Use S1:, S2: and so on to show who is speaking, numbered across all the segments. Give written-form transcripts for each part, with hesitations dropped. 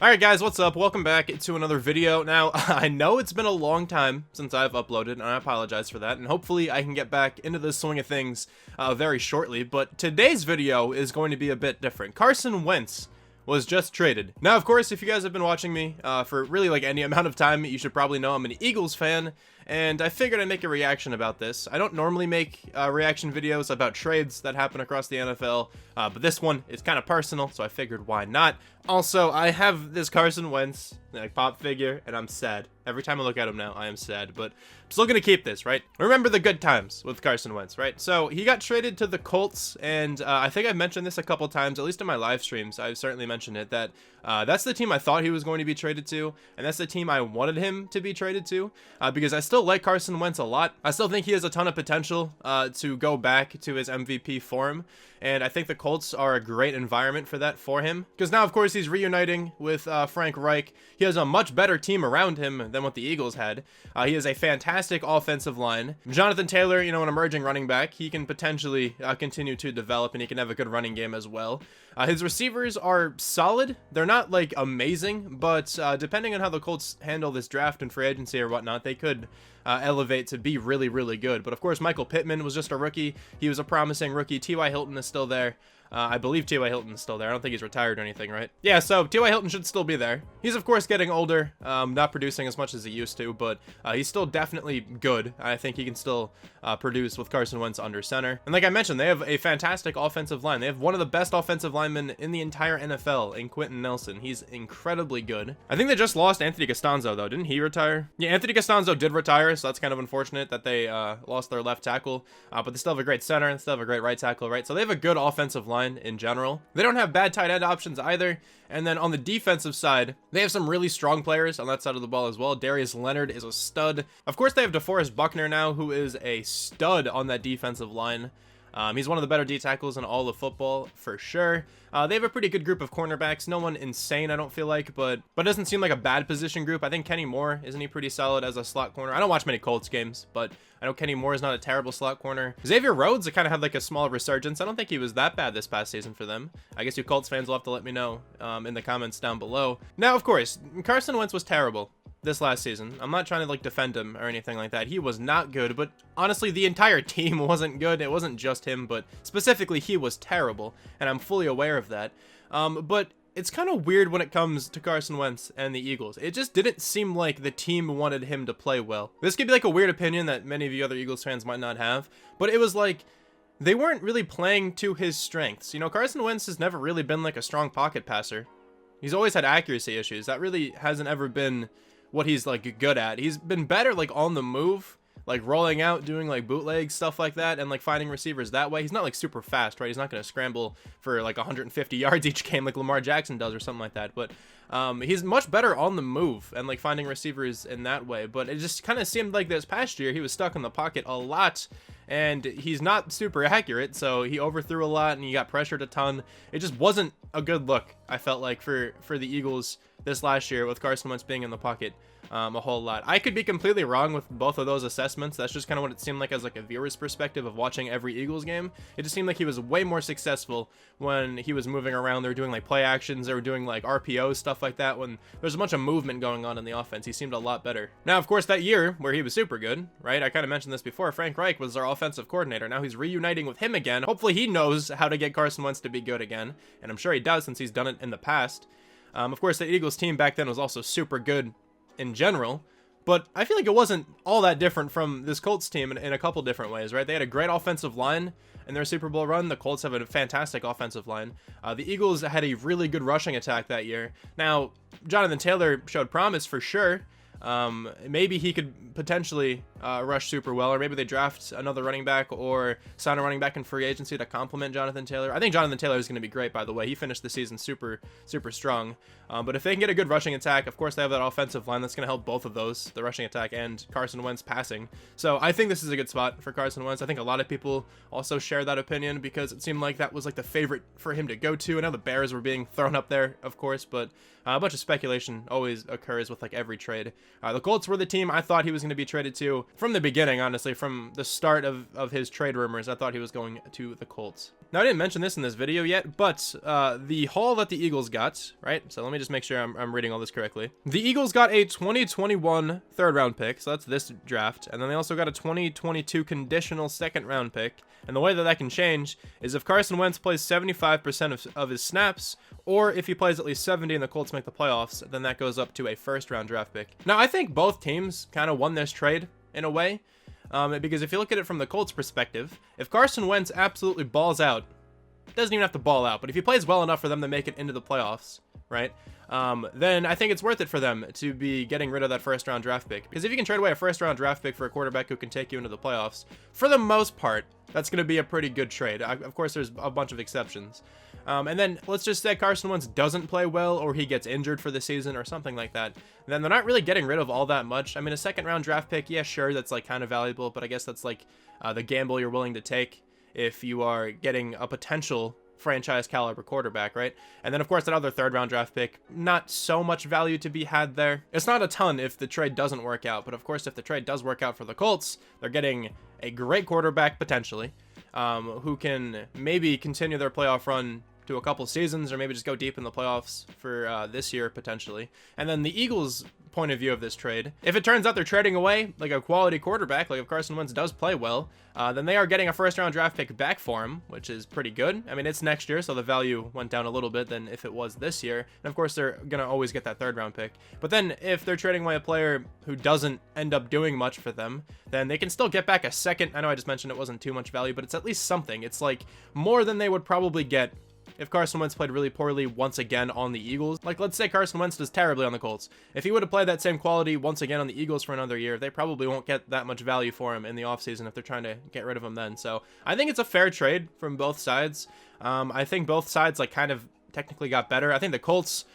S1: Alright guys, what's up? Welcome back to another video. Now, I know it's been a long time since I've uploaded, and I apologize for that, and hopefully I can get back into the swing of things very shortly, but today's video is going to be a bit different. Carson Wentz was just traded. Now, of course, if you guys have been watching me for really like any amount of time, you should probably know I'm an Eagles fan, and I figured I'd make a reaction about this. I don't normally make reaction videos about trades that happen across the NFL, but this one is kind of personal, so I figured why not. Also, I have this Carson Wentz like pop figure, and I'm sad. Every time I look at him now, I am sad, but I'm still gonna keep this, right? Remember the good times with Carson Wentz, right? So he got traded to the Colts, and I think I've mentioned this a couple times, at least in my live streams. I've certainly mentioned it, that that's the team I thought he was going to be traded to, and that's the team I wanted him to be traded to, because I still like Carson Wentz a lot. I still think he has a ton of potential to go back to his MVP form, and I think the Colts are a great environment for that for him, because now, of course, he's reuniting with Frank Reich. He has a much better team around him than what the Eagles had. He has a fantastic offensive line. Jonathan Taylor, you know, an emerging running back, he can potentially continue to develop, and he can have a good running game as well. His receivers are solid. They're not like amazing, but depending on how the Colts handle this draft and free agency or whatnot, they could elevate to be really, really good. But of course, Michael Pittman was just a rookie. He was a promising rookie. T.Y. Hilton is still there. I believe T.Y. Hilton is still there. I don't think he's retired or anything, right? Yeah, so T.Y. Hilton should still be there. He's, of course, getting older, not producing as much as he used to, but he's still definitely good. I think he can still produce with Carson Wentz under center. And like I mentioned, they have a fantastic offensive line. They have one of the best offensive linemen in the entire NFL in Quentin Nelson. He's incredibly good. I think they just lost Anthony Castonzo, though. Didn't he retire? Yeah, Anthony Castonzo did retire, so that's kind of unfortunate that they lost their left tackle. But they still have a great center and still have a great right tackle, right? So they have a good offensive line in general. They don't have bad tight end options either. And then on the defensive side, they have some really strong players on that side of the ball as well. Darius Leonard is a stud. Of course, they have DeForest Buckner now, who is a stud on that defensive line. He's one of the better D tackles in all of football, for sure. They have a pretty good group of cornerbacks. No one insane, I don't feel like, but it doesn't seem like a bad position group. I think Kenny Moore, isn't he pretty solid as a slot corner? I don't watch many Colts games, but I know Kenny Moore is not a terrible slot corner. Xavier Rhodes, kind of had like a small resurgence. I don't think he was that bad this past season for them. I guess you Colts fans will have to let me know in the comments down below. Now, of course, Carson Wentz was terrible this last season. I'm not trying to like defend him or anything like that. He was not good, but honestly, the entire team wasn't good. It wasn't just him, but specifically he was terrible, and I'm fully aware of that. But it's kind of weird when it comes to Carson Wentz and the Eagles. It just didn't seem like the team wanted him to play well. This could be like a weird opinion that many of you other Eagles fans might not have, but it was like they weren't really playing to his strengths. You know, Carson Wentz has never really been like a strong pocket passer. He's always had accuracy issues. That really hasn't ever been what he's like good at. He's been better like on the move, like rolling out, doing like bootlegs, stuff like that, and like finding receivers that way. He's not like super fast, right? He's not going to scramble for like 150 yards each game like Lamar Jackson does or something like that, but he's much better on the move and like finding receivers in that way. But it just kind of seemed like this past year he was stuck in the pocket a lot, and he's not super accurate, so he overthrew a lot and he got pressured a ton. It just wasn't a good look, I felt like, for the Eagles this last year with Carson Wentz being in the pocket a whole lot. I could be completely wrong with both of those assessments. That's just kind of what it seemed like as like a viewer's perspective of watching every Eagles game. It just seemed like he was way more successful when he was moving around. They were doing like play actions, they were doing like RPOs, stuff like that. When there's a bunch of movement going on in the offense, he seemed a lot better. Now, of course, that year where he was super good, right? I kind of mentioned this before. Frank Reich was our offensive coordinator. Now he's reuniting with him again. Hopefully he knows how to get Carson Wentz to be good again, and I'm sure he does since he's done it in the past. Of course, the Eagles team back then was also super good in general, but I feel like it wasn't all that different from this Colts team in a couple different ways, right? They had a great offensive line in their Super Bowl run. The Colts have a fantastic offensive line. The Eagles had a really good rushing attack that year. Now, Jonathan Taylor showed promise for sure. Maybe he could potentially rush super well, or maybe they draft another running back or sign a running back in free agency to complement Jonathan Taylor. I think Jonathan Taylor is going to be great, by the way. He finished the season super strong. But if they can get a good rushing attack, of course they have that offensive line that's going to help both of those, the rushing attack and Carson Wentz passing. So I think this is a good spot for Carson Wentz. I think a lot of people also share that opinion because it seemed like that was like the favorite for him to go to. I know the Bears were being thrown up there, of course, but a bunch of speculation always occurs with like every trade. The Colts were the team I thought he was going to be traded to. From the beginning, honestly, from the start of his trade rumors, I thought he was going to the Colts. Now, I didn't mention this in this video yet, but the haul that the Eagles got, right? So let me just make sure I'm reading all this correctly. The Eagles got a 2021 third-round pick, so that's this draft, and then they also got a 2022 conditional second-round pick. And the way that can change is if Carson Wentz plays 75% of his snaps, or if he plays at least 70 and the Colts make the playoffs, then that goes up to a first-round draft pick. Now, I think both teams kind of won this trade in a way, because if you look at it from the Colts' perspective, if Carson Wentz absolutely balls out, doesn't even have to ball out, but if he plays well enough for them to make it into the playoffs, right, then I think it's worth it for them to be getting rid of that first-round draft pick. Because if you can trade away a first-round draft pick for a quarterback who can take you into the playoffs, for the most part, that's going to be a pretty good trade. Of course, there's a bunch of exceptions. And then let's just say Carson Wentz doesn't play well, or he gets injured for the season or something like that. Then they're not really getting rid of all that much. I mean, a second-round draft pick, yeah, sure, that's like kind of valuable, but I guess that's like the gamble you're willing to take if you are getting a potential franchise caliber quarterback, right? And then of course that other third-round draft pick, not so much value to be had there. It's not a ton if the trade doesn't work out, but of course if the trade does work out for the Colts, they're getting a great quarterback potentially, who can maybe continue their playoff run to a couple seasons, or maybe just go deep in the playoffs for this year potentially. And then the Eagles' point of view of this trade, if it turns out they're trading away like a quality quarterback, like if Carson Wentz does play well, then they are getting a first-round draft pick back for him, which is pretty good. I mean, it's next year, so the value went down a little bit than if it was this year. And of course, they're gonna always get that third-round pick. But then if they're trading away a player who doesn't end up doing much for them, then they can still get back a second. I know I just mentioned it wasn't too much value, but it's at least something. It's like more than they would probably get if Carson Wentz played really poorly once again on the Eagles. Like, let's say Carson Wentz does terribly on the Colts. If he would have played that same quality once again on the Eagles for another year, they probably won't get that much value for him in the offseason if they're trying to get rid of him then. So I think it's a fair trade from both sides. I think both sides like kind of technically got better. I think the Colts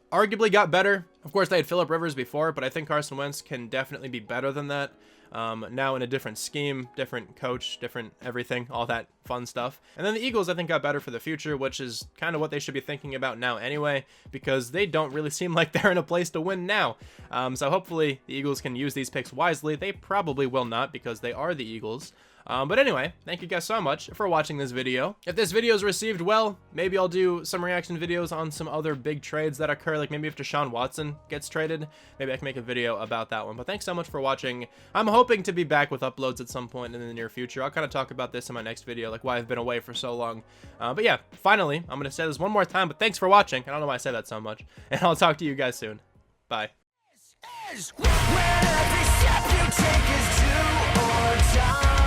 S1: arguably got better. Of course, they had Phillip Rivers before, but I think Carson Wentz can definitely be better than that. Now in a different scheme, different coach, different everything, all that fun stuff. And then the Eagles, I think, got better for the future, which is kind of what they should be thinking about now anyway, because they don't really seem like they're in a place to win now. So hopefully the Eagles can use these picks wisely. They probably will not, because they are the Eagles. But anyway, thank you guys so much for watching this video. If this video is received well, maybe I'll do some reaction videos on some other big trades that occur, like maybe if Deshaun Watson gets traded, maybe I can make a video about that one. But thanks so much for watching. I'm hoping to be back with uploads at some point in the near future. I'll kind of talk about this in my next video, like why I've been away for so long. But yeah, finally, I'm going to say this one more time, but thanks for watching. I don't know why I say that so much. And I'll talk to you guys soon. Bye. Where every step you take is do or die.